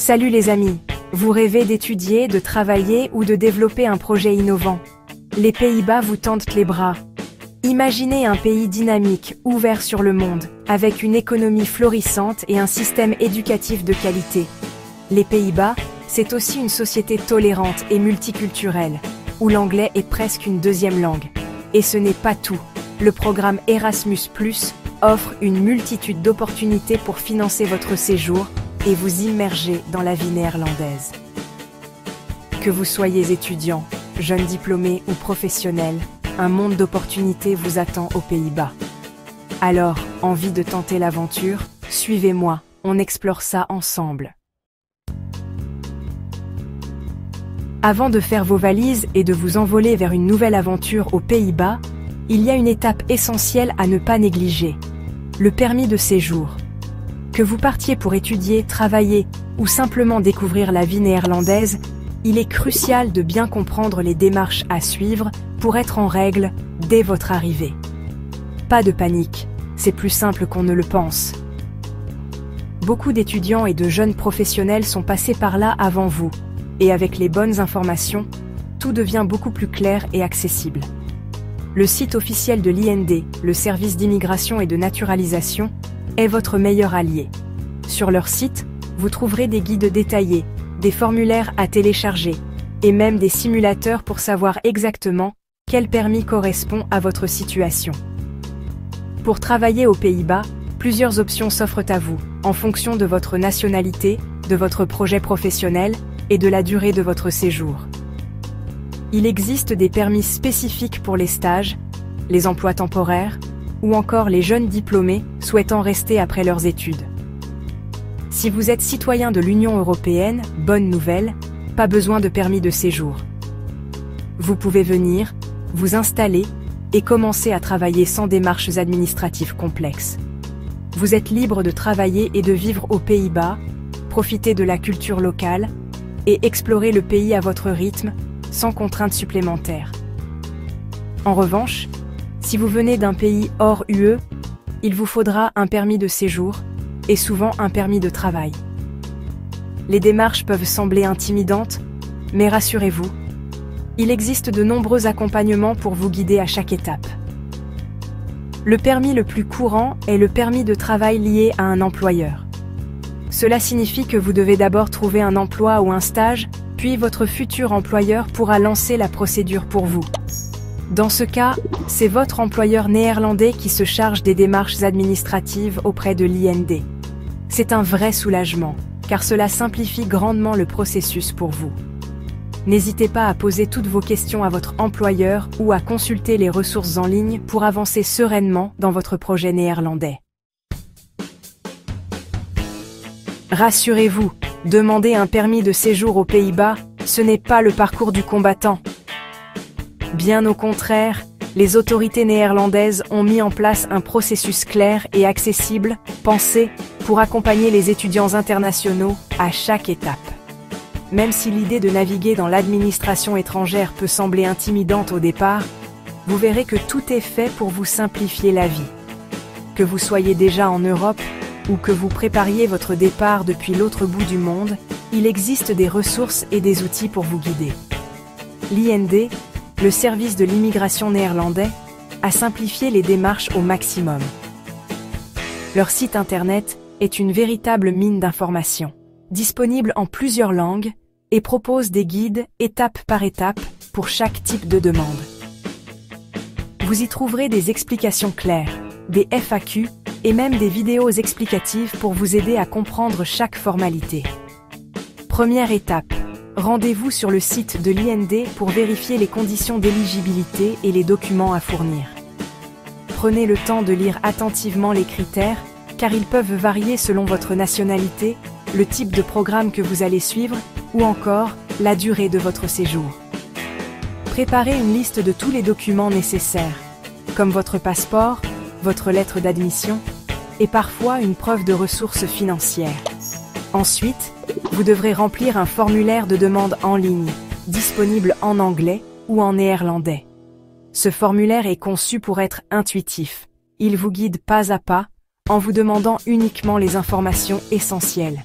Salut les amis, vous rêvez d'étudier, de travailler ou de développer un projet innovant? Les Pays-Bas vous tendent les bras. Imaginez un pays dynamique, ouvert sur le monde, avec une économie florissante et un système éducatif de qualité. Les Pays-Bas, c'est aussi une société tolérante et multiculturelle, où l'anglais est presque une deuxième langue. Et ce n'est pas tout. Le programme Erasmus+ offre une multitude d'opportunités pour financer votre séjour et vous immerger dans la vie néerlandaise. Que vous soyez étudiant, jeune diplômé ou professionnel, un monde d'opportunités vous attend aux Pays-Bas. Alors, envie de tenter l'aventure? Suivez-moi, on explore ça ensemble. Avant de faire vos valises et de vous envoler vers une nouvelle aventure aux Pays-Bas, il y a une étape essentielle à ne pas négliger: le permis de séjour. Que vous partiez pour étudier, travailler ou simplement découvrir la vie néerlandaise, il est crucial de bien comprendre les démarches à suivre pour être en règle dès votre arrivée. Pas de panique, c'est plus simple qu'on ne le pense. Beaucoup d'étudiants et de jeunes professionnels sont passés par là avant vous, et avec les bonnes informations, tout devient beaucoup plus clair et accessible. Le site officiel de l'IND, le service d'immigration et de naturalisation, est votre meilleur allié. Sur leur site, vous trouverez des guides détaillés, des formulaires à télécharger, et même des simulateurs pour savoir exactement quel permis correspond à votre situation. Pour travailler aux Pays-Bas, plusieurs options s'offrent à vous, en fonction de votre nationalité, de votre projet professionnel et de la durée de votre séjour. Il existe des permis spécifiques pour les stages, les emplois temporaires, ou encore les jeunes diplômés souhaitant rester après leurs études. Si vous êtes citoyen de l'Union européenne, bonne nouvelle, pas besoin de permis de séjour. Vous pouvez venir, vous installer et commencer à travailler sans démarches administratives complexes. Vous êtes libre de travailler et de vivre aux Pays-Bas, profiter de la culture locale et explorer le pays à votre rythme, sans contraintes supplémentaires. En revanche, si vous venez d'un pays hors UE, il vous faudra un permis de séjour et souvent un permis de travail. Les démarches peuvent sembler intimidantes, mais rassurez-vous, il existe de nombreux accompagnements pour vous guider à chaque étape. Le permis le plus courant est le permis de travail lié à un employeur. Cela signifie que vous devez d'abord trouver un emploi ou un stage, puis votre futur employeur pourra lancer la procédure pour vous. Dans ce cas, c'est votre employeur néerlandais qui se charge des démarches administratives auprès de l'IND. C'est un vrai soulagement, car cela simplifie grandement le processus pour vous. N'hésitez pas à poser toutes vos questions à votre employeur ou à consulter les ressources en ligne pour avancer sereinement dans votre projet néerlandais. Rassurez-vous, demander un permis de séjour aux Pays-Bas, ce n'est pas le parcours du combattant. Bien au contraire, les autorités néerlandaises ont mis en place un processus clair et accessible, pensé pour accompagner les étudiants internationaux à chaque étape. Même si l'idée de naviguer dans l'administration étrangère peut sembler intimidante au départ, vous verrez que tout est fait pour vous simplifier la vie. Que vous soyez déjà en Europe ou que vous prépariez votre départ depuis l'autre bout du monde, il existe des ressources et des outils pour vous guider. L'IND, le service de l'immigration néerlandais, a simplifié les démarches au maximum. Leur site internet est une véritable mine d'informations, disponible en plusieurs langues et propose des guides étape par étape pour chaque type de demande. Vous y trouverez des explications claires, des FAQ et même des vidéos explicatives pour vous aider à comprendre chaque formalité. Première étape. Rendez-vous sur le site de l'IND pour vérifier les conditions d'éligibilité et les documents à fournir. Prenez le temps de lire attentivement les critères, car ils peuvent varier selon votre nationalité, le type de programme que vous allez suivre, ou encore la durée de votre séjour. Préparez une liste de tous les documents nécessaires, comme votre passeport, votre lettre d'admission, et parfois une preuve de ressources financières. Ensuite, vous devrez remplir un formulaire de demande en ligne, disponible en anglais ou en néerlandais. Ce formulaire est conçu pour être intuitif. Il vous guide pas à pas, en vous demandant uniquement les informations essentielles.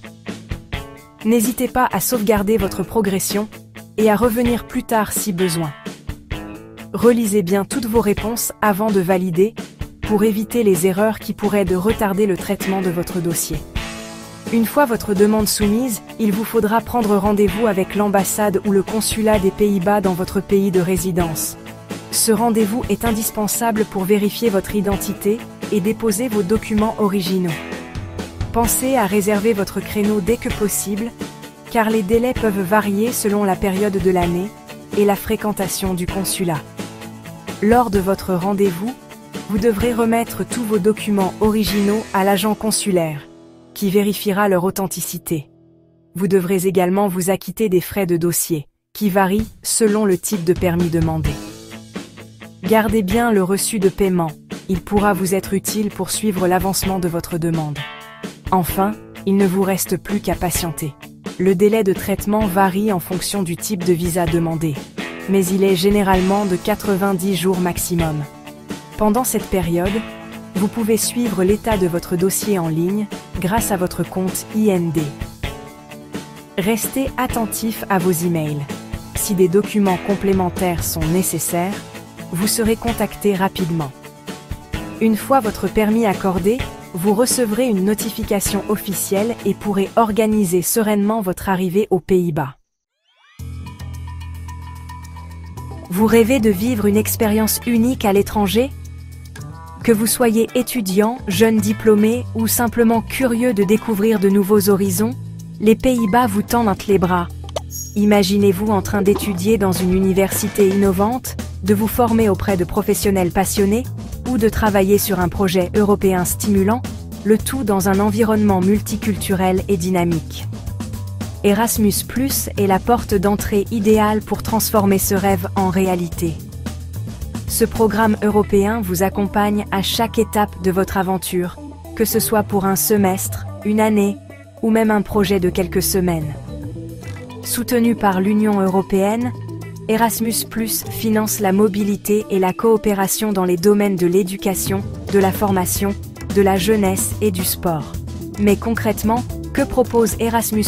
N'hésitez pas à sauvegarder votre progression et à revenir plus tard si besoin. Relisez bien toutes vos réponses avant de valider pour éviter les erreurs qui pourraient retarder le traitement de votre dossier. Une fois votre demande soumise, il vous faudra prendre rendez-vous avec l'ambassade ou le consulat des Pays-Bas dans votre pays de résidence. Ce rendez-vous est indispensable pour vérifier votre identité et déposer vos documents originaux. Pensez à réserver votre créneau dès que possible, car les délais peuvent varier selon la période de l'année et la fréquentation du consulat. Lors de votre rendez-vous, vous devrez remettre tous vos documents originaux à l'agent consulaire, qui vérifiera leur authenticité. Vous devrez également vous acquitter des frais de dossier, qui varient selon le type de permis demandé. Gardez bien le reçu de paiement, il pourra vous être utile pour suivre l'avancement de votre demande. Enfin, il ne vous reste plus qu'à patienter. Le délai de traitement varie en fonction du type de visa demandé, mais il est généralement de 90 jours maximum. Pendant cette période, vous pouvez suivre l'état de votre dossier en ligne grâce à votre compte IND. Restez attentif à vos emails. Si des documents complémentaires sont nécessaires, vous serez contacté rapidement. Une fois votre permis accordé, vous recevrez une notification officielle et pourrez organiser sereinement votre arrivée aux Pays-Bas. Vous rêvez de vivre une expérience unique à l'étranger ? Que vous soyez étudiant, jeune diplômé ou simplement curieux de découvrir de nouveaux horizons, les Pays-Bas vous tendent les bras. Imaginez-vous en train d'étudier dans une université innovante, de vous former auprès de professionnels passionnés ou de travailler sur un projet européen stimulant, le tout dans un environnement multiculturel et dynamique. Erasmus+ est la porte d'entrée idéale pour transformer ce rêve en réalité. Ce programme européen vous accompagne à chaque étape de votre aventure, que ce soit pour un semestre, une année ou même un projet de quelques semaines. Soutenu par l'Union européenne, Erasmus+ finance la mobilité et la coopération dans les domaines de l'éducation, de la formation, de la jeunesse et du sport. Mais concrètement, que propose Erasmus+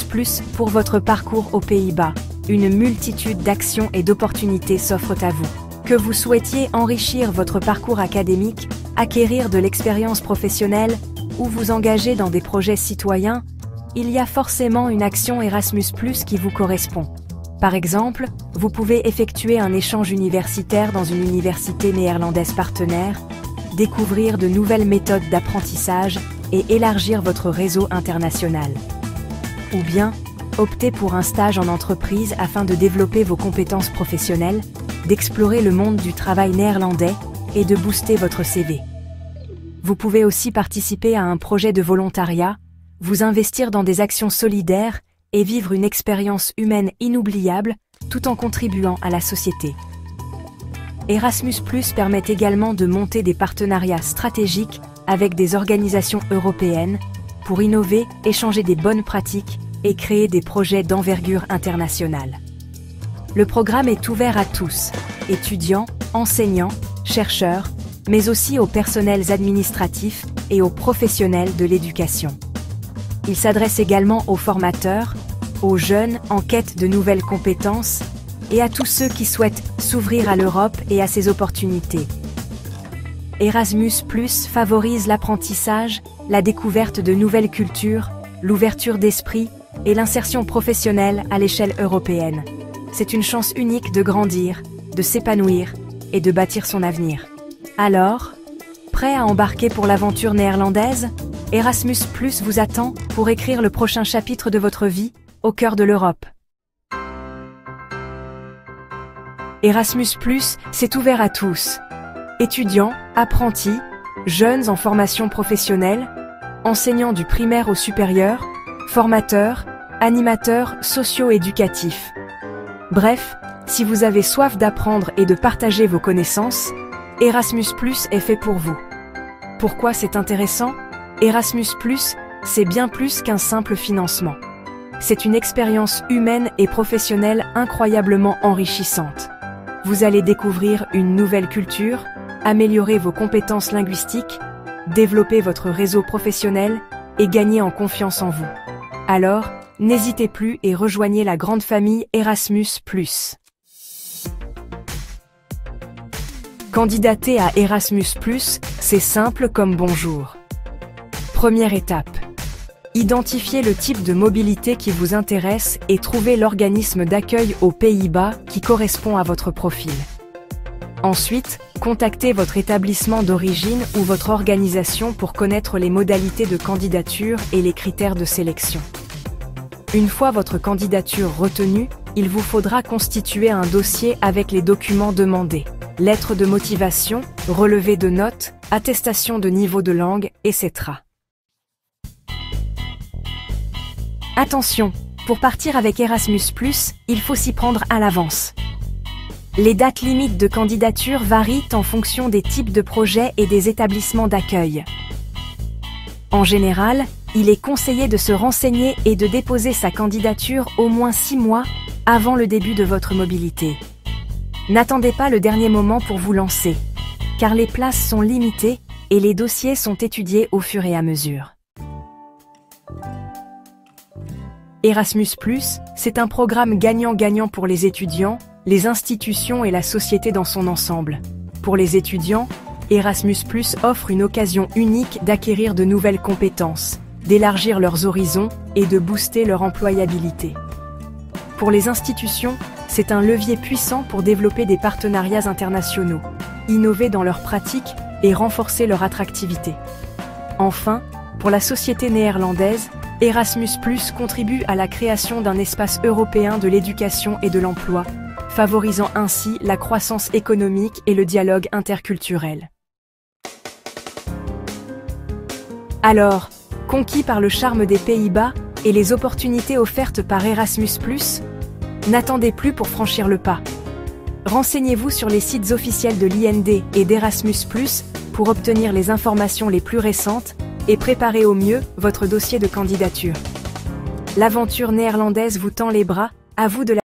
pour votre parcours aux Pays-Bas? Une multitude d'actions et d'opportunités s'offrent à vous. Que vous souhaitiez enrichir votre parcours académique, acquérir de l'expérience professionnelle ou vous engager dans des projets citoyens, il y a forcément une action Erasmus+ qui vous correspond. Par exemple, vous pouvez effectuer un échange universitaire dans une université néerlandaise partenaire, découvrir de nouvelles méthodes d'apprentissage et élargir votre réseau international. Ou bien, optez pour un stage en entreprise afin de développer vos compétences professionnelles, d'explorer le monde du travail néerlandais et de booster votre CV. Vous pouvez aussi participer à un projet de volontariat, vous investir dans des actions solidaires et vivre une expérience humaine inoubliable tout en contribuant à la société. Erasmus+ permet également de monter des partenariats stratégiques avec des organisations européennes pour innover, échanger des bonnes pratiques et créer des projets d'envergure internationale. Le programme est ouvert à tous, étudiants, enseignants, chercheurs, mais aussi aux personnels administratifs et aux professionnels de l'éducation. Il s'adresse également aux formateurs, aux jeunes en quête de nouvelles compétences et à tous ceux qui souhaitent s'ouvrir à l'Europe et à ses opportunités. Erasmus+ favorise l'apprentissage, la découverte de nouvelles cultures, l'ouverture d'esprit et l'insertion professionnelle à l'échelle européenne. C'est une chance unique de grandir, de s'épanouir et de bâtir son avenir. Alors, prêt à embarquer pour l'aventure néerlandaise? Erasmus+ vous attend pour écrire le prochain chapitre de votre vie, au cœur de l'Europe. Erasmus+, c'est ouvert à tous. Étudiants, apprentis, jeunes en formation professionnelle, enseignants du primaire au supérieur, formateurs, animateurs socio-éducatifs. Bref, si vous avez soif d'apprendre et de partager vos connaissances, Erasmus+ est fait pour vous. Pourquoi c'est intéressant? Erasmus+, c'est bien plus qu'un simple financement. C'est une expérience humaine et professionnelle incroyablement enrichissante. Vous allez découvrir une nouvelle culture, améliorer vos compétences linguistiques, développer votre réseau professionnel et gagner en confiance en vous. Alors, n'hésitez plus et rejoignez la grande famille Erasmus+. Candidater à Erasmus+, c'est simple comme bonjour. Première étape. Identifiez le type de mobilité qui vous intéresse et trouvez l'organisme d'accueil aux Pays-Bas qui correspond à votre profil. Ensuite, contactez votre établissement d'origine ou votre organisation pour connaître les modalités de candidature et les critères de sélection. Une fois votre candidature retenue, il vous faudra constituer un dossier avec les documents demandés. Lettre de motivation, relevé de notes, attestation de niveau de langue, etc. Attention, pour partir avec Erasmus+, il faut s'y prendre à l'avance. Les dates limites de candidature varient en fonction des types de projets et des établissements d'accueil. En général, il est conseillé de se renseigner et de déposer sa candidature au moins 6 mois avant le début de votre mobilité. N'attendez pas le dernier moment pour vous lancer, car les places sont limitées et les dossiers sont étudiés au fur et à mesure. Erasmus+, c'est un programme gagnant-gagnant pour les étudiants, les institutions et la société dans son ensemble. Pour les étudiants, Erasmus+ offre une occasion unique d'acquérir de nouvelles compétences, d'élargir leurs horizons et de booster leur employabilité. Pour les institutions, c'est un levier puissant pour développer des partenariats internationaux, innover dans leurs pratiques et renforcer leur attractivité. Enfin, pour la société néerlandaise, Erasmus+ contribue à la création d'un espace européen de l'éducation et de l'emploi, favorisant ainsi la croissance économique et le dialogue interculturel. Alors, conquis par le charme des Pays-Bas et les opportunités offertes par Erasmus+, n'attendez plus pour franchir le pas. Renseignez-vous sur les sites officiels de l'IND et d'Erasmus+, pour obtenir les informations les plus récentes et préparez au mieux votre dossier de candidature. L'aventure néerlandaise vous tend les bras, à vous de la